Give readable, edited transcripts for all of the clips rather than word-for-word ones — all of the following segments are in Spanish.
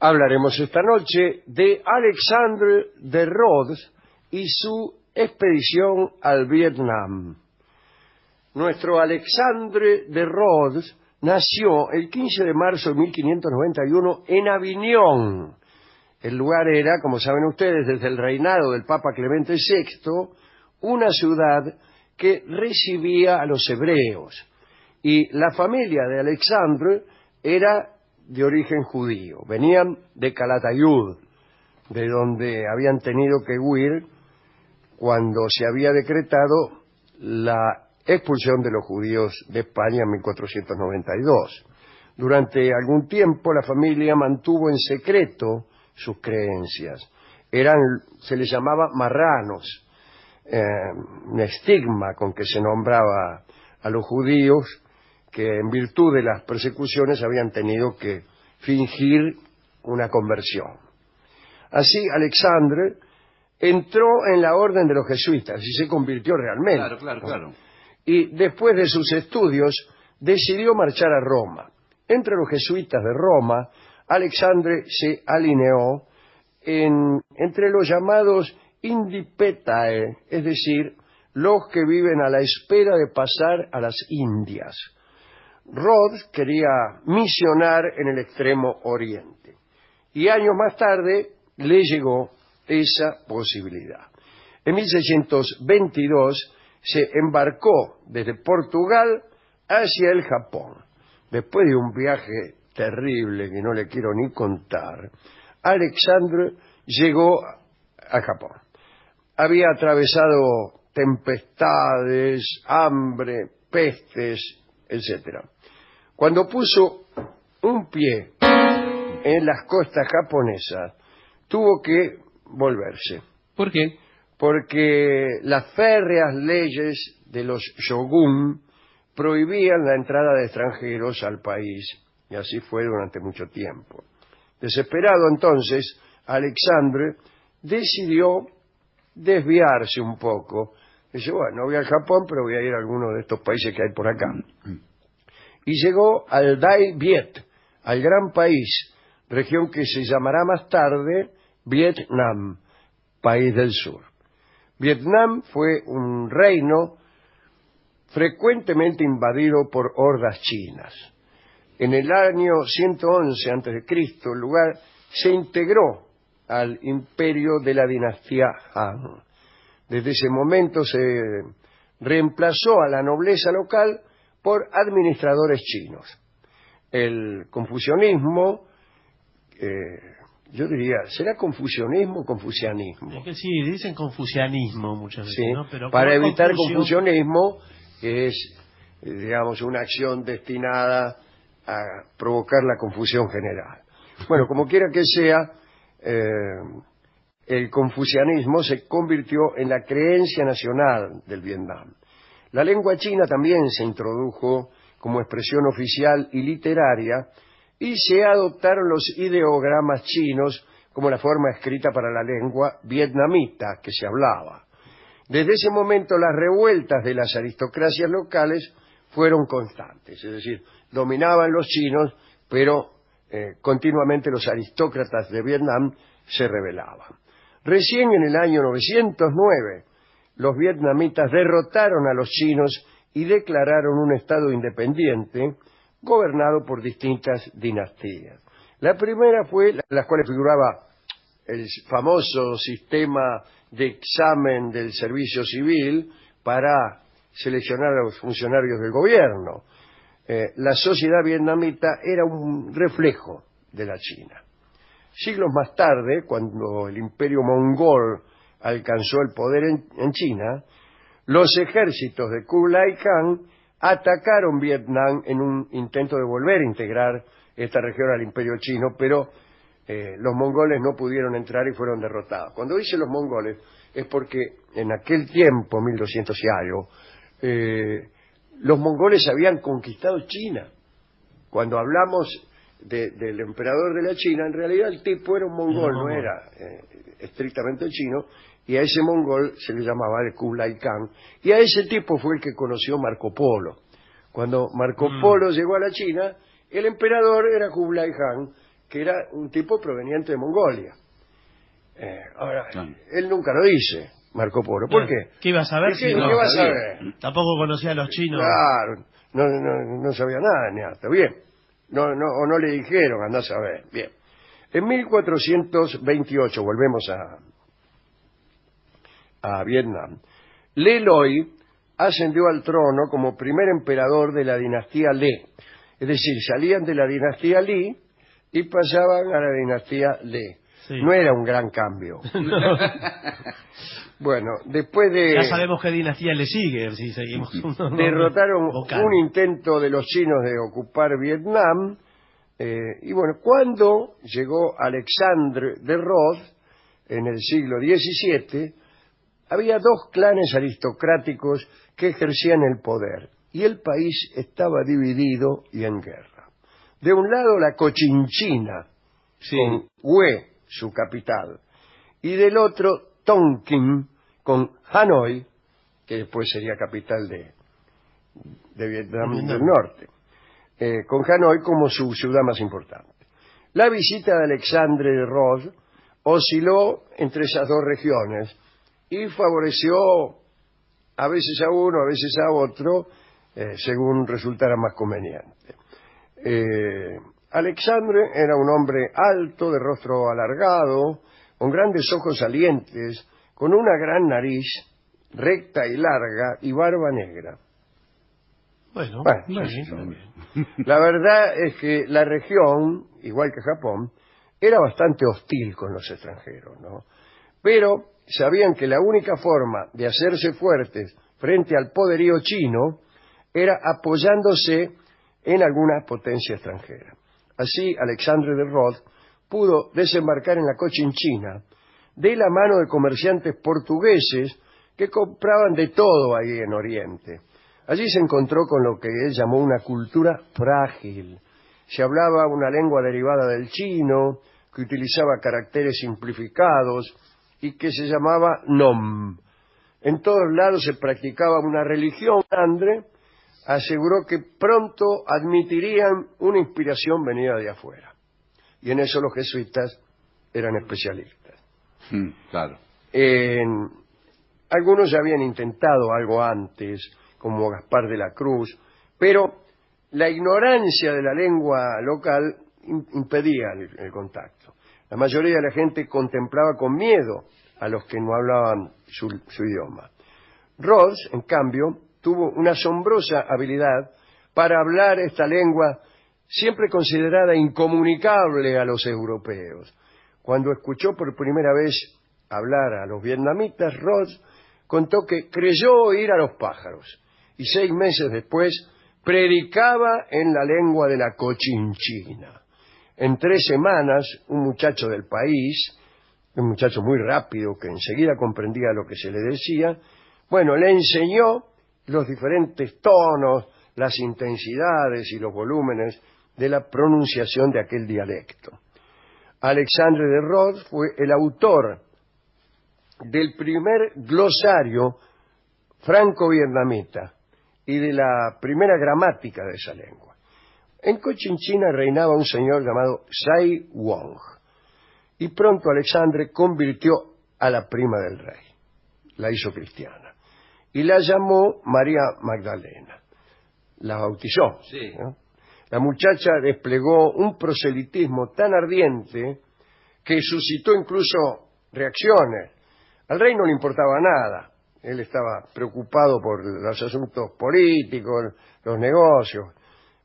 Hablaremos esta noche de Alexandre de Rhodes y su expedición al Vietnam. Nuestro Alexandre de Rhodes nació el 15 de marzo de 1591 en Avignon. El lugar era, como saben ustedes, desde el reinado del Papa Clemente VI, una ciudad que recibía a los hebreos. Y la familia de Alexandre era de origen judío. Venían de Calatayud, de donde habían tenido que huir cuando se había decretado la expulsión de los judíos de España en 1492. Durante algún tiempo la familia mantuvo en secreto sus creencias. Se les llamaba marranos, un estigma con que se nombraba a los judíos que en virtud de las persecuciones habían tenido que fingir una conversión. Así Alexandre entró en la orden de los jesuitas y se convirtió realmente. Claro. Y después de sus estudios decidió marchar a Roma. Entre los jesuitas de Roma, Alexandre se alineó entre los llamados indipetae, es decir, los que viven a la espera de pasar a las Indias. Rhodes quería misionar en el extremo oriente y años más tarde le llegó esa posibilidad. En 1622 se embarcó desde Portugal hacia el Japón. Después de un viaje terrible que no le quiero ni contar, Alexandre llegó a Japón. Había atravesado tempestades, hambre, pestes, etc. Cuando puso un pie en las costas japonesas, tuvo que volverse. ¿Por qué? Porque las férreas leyes de los shogun prohibían la entrada de extranjeros al país, y así fue durante mucho tiempo. Desesperado entonces, Alexandre decidió desviarse un poco. Dice, bueno, voy al Japón, pero voy a ir a alguno de estos países que hay por acá. Y llegó al Dai Viet, al gran país, región que se llamará más tarde Vietnam, país del sur. Vietnam fue un reino frecuentemente invadido por hordas chinas. En el año 111 a.C., el lugar se integró al imperio de la dinastía Han. Desde ese momento se reemplazó a la nobleza local por administradores chinos. El confucianismo, yo diría, ¿será confucianismo o confucianismo? Es que sí, dicen confucianismo muchas veces, sí, ¿no? Pero para evitar confusionismo, que es, digamos, una acción destinada a provocar la confusión general. Bueno, como quiera que sea, el confucianismo se convirtió en la creencia nacional del Vietnam. La lengua china también se introdujo como expresión oficial y literaria y se adoptaron los ideogramas chinos como la forma escrita para la lengua vietnamita que se hablaba. Desde ese momento las revueltas de las aristocracias locales fueron constantes, es decir, dominaban los chinos, pero continuamente los aristócratas de Vietnam se rebelaban. Recién en el año 909, los vietnamitas derrotaron a los chinos y declararon un estado independiente gobernado por distintas dinastías. La primera fue las cuales figuraba el famoso sistema de examen del servicio civil para seleccionar a los funcionarios del gobierno. La sociedad vietnamita era un reflejo de la China. Siglos más tarde, cuando el imperio mongol alcanzó el poder en China, los ejércitos de Kublai Khan atacaron Vietnam en un intento de volver a integrar esta región al imperio chino, pero los mongoles no pudieron entrar y fueron derrotados. Cuando dice los mongoles es porque en aquel tiempo, 1200 y algo, los mongoles habían conquistado China. Cuando hablamos del emperador de la China, en realidad el tipo era un mongol, no era estrictamente chino, y a ese mongol se le llamaba el Kublai Khan, y a ese tipo fue el que conoció Marco Polo. Cuando Marco Polo llegó a la China, el emperador era Kublai Khan, que era un tipo proveniente de Mongolia. Ahora, él nunca lo dice, Marco Polo. ¿Por qué? ¿Qué iba a saber? ¿Qué va a saber? Tampoco conocía a los chinos. Claro, no sabía nada, ni hasta. Bien. O no le dijeron, andá a saber. Bien. En 1428, volvemos a Vietnam, Le Loi ascendió al trono como primer emperador de la dinastía Le. Es decir, salían de la dinastía Li y pasaban a la dinastía Le. Sí. No era un gran cambio. Bueno, después de... Ya sabemos qué dinastía le sigue, si seguimos. Derrotaron un intento de los chinos de ocupar Vietnam. Y bueno, cuando llegó Alexandre de Rhodes, en el siglo XVII, había dos clanes aristocráticos que ejercían el poder, y el país estaba dividido y en guerra. De un lado la Cochinchina, con Hue, su capital, y del otro Tonkin, con Hanoi, que después sería capital de Vietnam del Norte, con Hanoi como su ciudad más importante. La visita de Alexandre de Rhodes osciló entre esas dos regiones y favoreció a veces a uno, a veces a otro, según resultara más conveniente. Alexandre era un hombre alto, de rostro alargado, con grandes ojos salientes, con una gran nariz, recta y larga, y barba negra. Bueno, la verdad es que la región, igual que Japón, era bastante hostil con los extranjeros, ¿no? Pero sabían que la única forma de hacerse fuertes frente al poderío chino era apoyándose en alguna potencia extranjera. Así, Alexandre de Rhodes pudo desembarcar en la Cochinchina de la mano de comerciantes portugueses que compraban de todo ahí en Oriente. Allí se encontró con lo que él llamó una cultura frágil. Se hablaba una lengua derivada del chino, que utilizaba caracteres simplificados y que se llamaba Nom. En todos lados se practicaba una religión. Alexandre aseguró que pronto admitirían una inspiración venida de afuera. Y en eso los jesuitas eran especialistas. Claro. Algunos ya habían intentado algo antes, como Gaspar de la Cruz, pero la ignorancia de la lengua local impedía el contacto. La mayoría de la gente contemplaba con miedo a los que no hablaban su idioma. Rhodes, en cambio, tuvo una asombrosa habilidad para hablar esta lengua siempre considerada incomunicable a los europeos. Cuando escuchó por primera vez hablar a los vietnamitas, Rhodes contó que creyó oír a los pájaros y 6 meses después predicaba en la lengua de la Cochinchina. En 3 semanas, un muchacho del país, un muchacho muy rápido que enseguida comprendía lo que se le decía, le enseñó los diferentes tonos, las intensidades y los volúmenes de la pronunciación de aquel dialecto. Alexandre de Rhodes fue el autor del primer glosario franco-vietnamita y de la primera gramática de esa lengua. En Cochinchina reinaba un señor llamado Sai Wong, y pronto Alexandre convirtió a la prima del rey, la hizo cristiana, y la llamó María Magdalena. La bautizó. Sí. ¿No? La muchacha desplegó un proselitismo tan ardiente que suscitó incluso reacciones. Al rey no le importaba nada. Él estaba preocupado por los asuntos políticos, los negocios,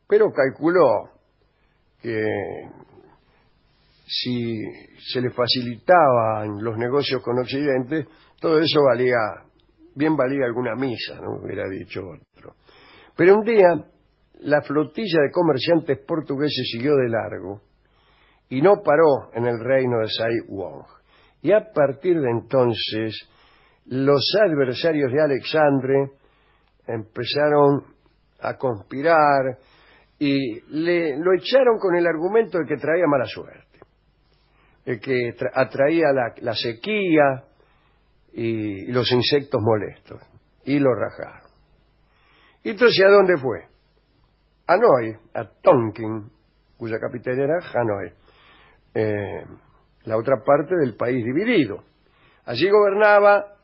pero calculó que si se le facilitaban los negocios con Occidente, todo eso valía alguna misa, ¿no? Hubiera dicho otro. Pero un día la flotilla de comerciantes portugueses siguió de largo y no paró en el reino de Sai Wong. Y a partir de entonces, los adversarios de Alexandre empezaron a conspirar y lo echaron con el argumento de que traía mala suerte, de que atraía la sequía y los insectos molestos, y lo rajaron. ¿Y entonces a dónde fue? Hanoi, a Tonkin, cuya capital era Hanoi. la otra parte del país dividido. Allí gobernaba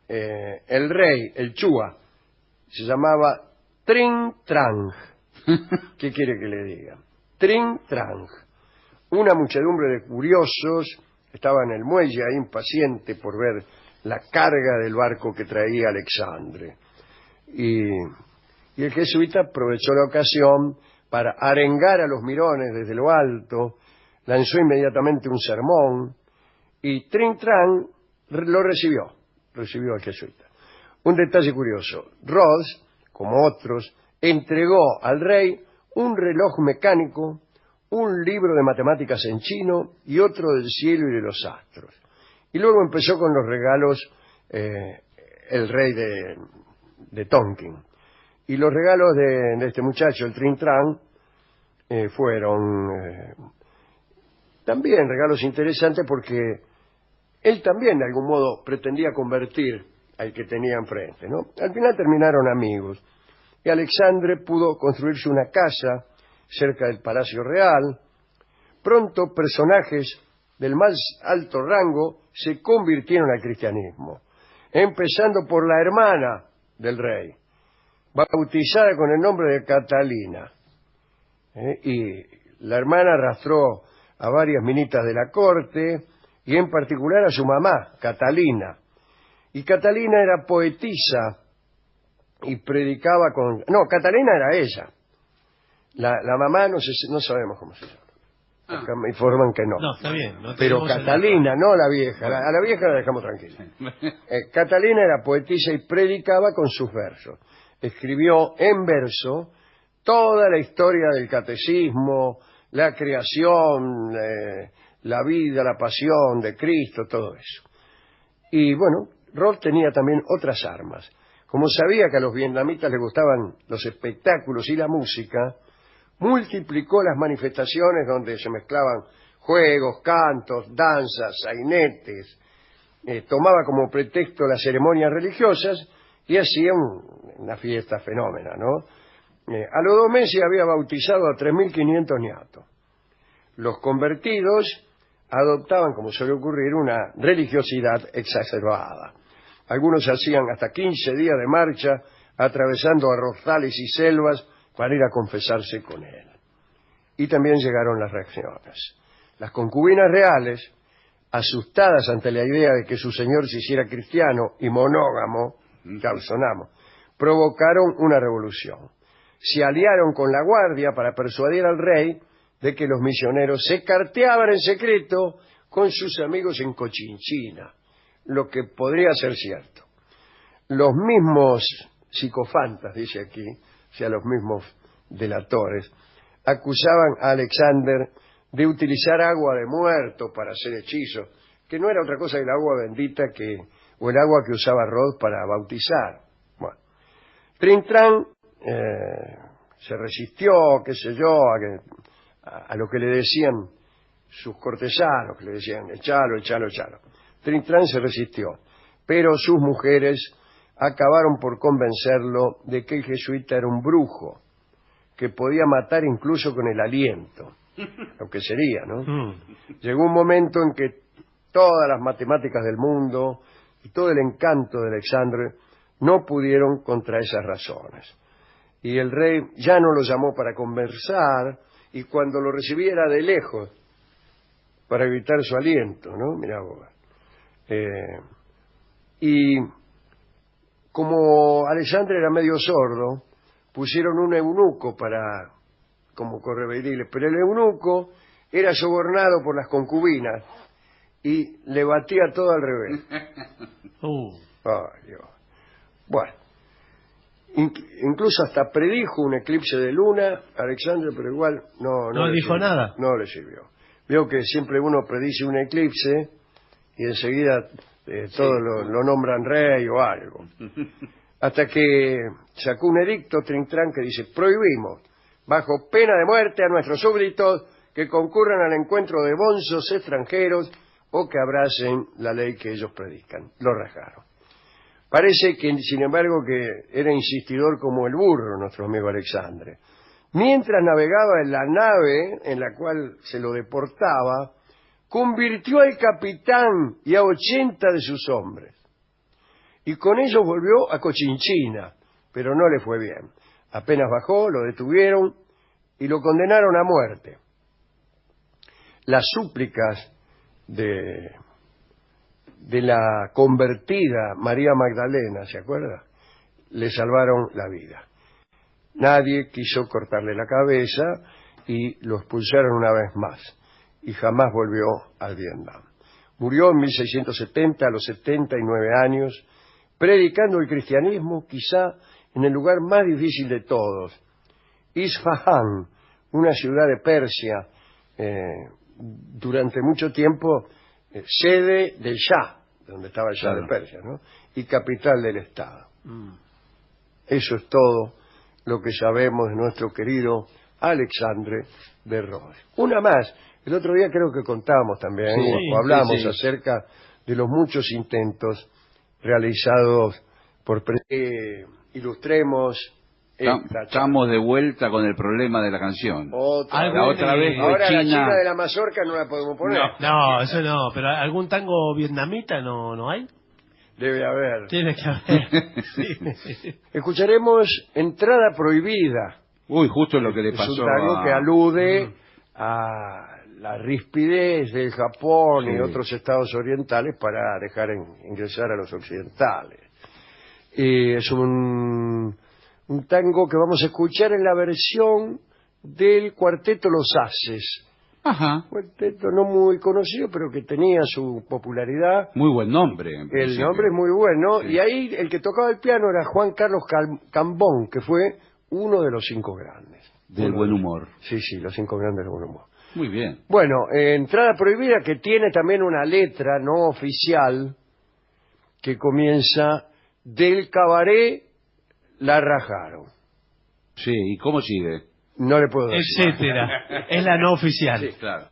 el rey, el Chua, se llamaba Trin Trang. ¿Qué quiere que le diga? Trin Trang. Una muchedumbre de curiosos estaba en el muelle ahí impaciente por ver la carga del barco que traía Alexandre. Y el jesuita aprovechó la ocasión para arengar a los mirones desde lo alto, lanzó inmediatamente un sermón y Trin Tran lo recibió al jesuita. Un detalle curioso, Rhodes, como otros, entregó al rey un reloj mecánico, un libro de matemáticas en chino y otro del cielo y de los astros. Y luego empezó con los regalos el rey de Tonkin. Y los regalos de este muchacho, el Trin Tran, fueron también regalos interesantes porque él también de algún modo pretendía convertir al que tenía enfrente, ¿no? Al final terminaron amigos y Alexandre pudo construirse una casa cerca del Palacio Real. Pronto personajes del más alto rango se convirtieron al cristianismo, empezando por la hermana del rey, bautizada con el nombre de Catalina. Y la hermana arrastró a varias minitas de la corte y en particular a su mamá, Catalina. Y Catalina era poetisa y predicaba con... No, Catalina era ella. La mamá no sabemos cómo se llama. Acá me informan que no. No, está bien. No pero Catalina, no la vieja. A la vieja la dejamos tranquila. Catalina era poetisa y predicaba con sus versos. Escribió en verso toda la historia del catecismo, la creación, la vida, la pasión de Cristo, todo eso. Y bueno, Rhodes tenía también otras armas. Como sabía que a los vietnamitas les gustaban los espectáculos y la música, multiplicó las manifestaciones donde se mezclaban juegos, cantos, danzas, sainetes, tomaba como pretexto las ceremonias religiosas y hacía una fiesta fenómena, ¿no? A los 2 meses había bautizado a 3.500 niatos. Los convertidos adoptaban, como suele ocurrir, una religiosidad exacerbada. Algunos hacían hasta 15 días de marcha, atravesando arrozales y selvas para ir a confesarse con él. Y también llegaron las reacciones. Las concubinas reales, asustadas ante la idea de que su señor se hiciera cristiano y monógamo, calzonamo, provocaron una revolución. Se aliaron con la guardia para persuadir al rey de que los misioneros se carteaban en secreto con sus amigos en Cochinchina, lo que podría ser cierto. Los mismos psicofantas, dice aquí, o sea, los mismos delatores, acusaban a Alexander de utilizar agua de muerto para hacer hechizos, que no era otra cosa que el agua bendita o el agua que usaba Rhodes para bautizar. Bueno, Trin Tran se resistió, qué sé yo, a lo que le decían sus cortesanos, que le decían, echalo. Trin Tran se resistió, pero sus mujeres acabaron por convencerlo de que el jesuita era un brujo, que podía matar incluso con el aliento, lo que sería, ¿no? Llegó un momento en que todas las matemáticas del mundo y todo el encanto de Alexandre no pudieron contra esas razones. Y el rey ya no lo llamó para conversar, y cuando lo recibiera de lejos, para evitar su aliento, ¿no? Mirá vos. Y como Alexandre era medio sordo, pusieron un eunuco como correveidiles, pero el eunuco era sobornado por las concubinas y le batía todo al revés. Ay, Dios. Bueno, incluso hasta predijo un eclipse de luna, Alexandre, pero igual no dijo nada. No le sirvió. Veo que siempre uno predice un eclipse y enseguida todos lo nombran rey o algo. Hasta que sacó un edicto Trin Tran que dice: prohibimos, bajo pena de muerte, a nuestros súbditos que concurran al encuentro de bonzos extranjeros o que abracen la ley que ellos predican. Lo rajaron. Parece que, sin embargo, que era insistidor como el burro nuestro amigo Alexandre. Mientras navegaba en la nave en la cual se lo deportaba, convirtió al capitán y a 80 de sus hombres. Y con ellos volvió a Cochinchina, pero no le fue bien. Apenas bajó, lo detuvieron y lo condenaron a muerte. Las súplicas de la convertida María Magdalena, ¿se acuerda?, le salvaron la vida. Nadie quiso cortarle la cabeza y lo expulsaron una vez más y jamás volvió al Vietnam. Murió en 1670 a los 79 años, predicando el cristianismo quizá en el lugar más difícil de todos, Isfahán, una ciudad de Persia, durante mucho tiempo sede del Shah, donde estaba el Shah de Persia, ¿no?, y capital del Estado. Eso es todo lo que sabemos de nuestro querido Alexandre de Rhodes. Una más, el otro día creo que contamos también, o hablamos acerca de los muchos intentos realizados por ilustremos esta. Estamos de vuelta con el problema de la canción. Otra vez ahora China... la China de la mazorca no la podemos poner. No, eso no, pero ¿algún tango vietnamita no hay? Debe haber. Tiene que haber. Sí. Escucharemos Entrada Prohibida. Uy, justo lo que le pasó. Es un tango que alude a la rispidez del Japón y otros estados orientales para dejar ingresar a los occidentales. Es un tango que vamos a escuchar en la versión del Cuarteto Los Haces. Ajá. Cuarteto no muy conocido, pero que tenía su popularidad. Muy buen nombre. El nombre es muy bueno. Sí. Y ahí el que tocaba el piano era Juan Carlos Cambón, que fue uno de los 5 grandes. Del buen humor. Sí, los 5 grandes del buen humor. Muy bien. Bueno, Entrada Prohibida, que tiene también una letra no oficial que comienza: del cabaret la rajaron. Sí, ¿y cómo sigue? No le puedo decir. Etcétera. Es la no oficial. Sí, claro.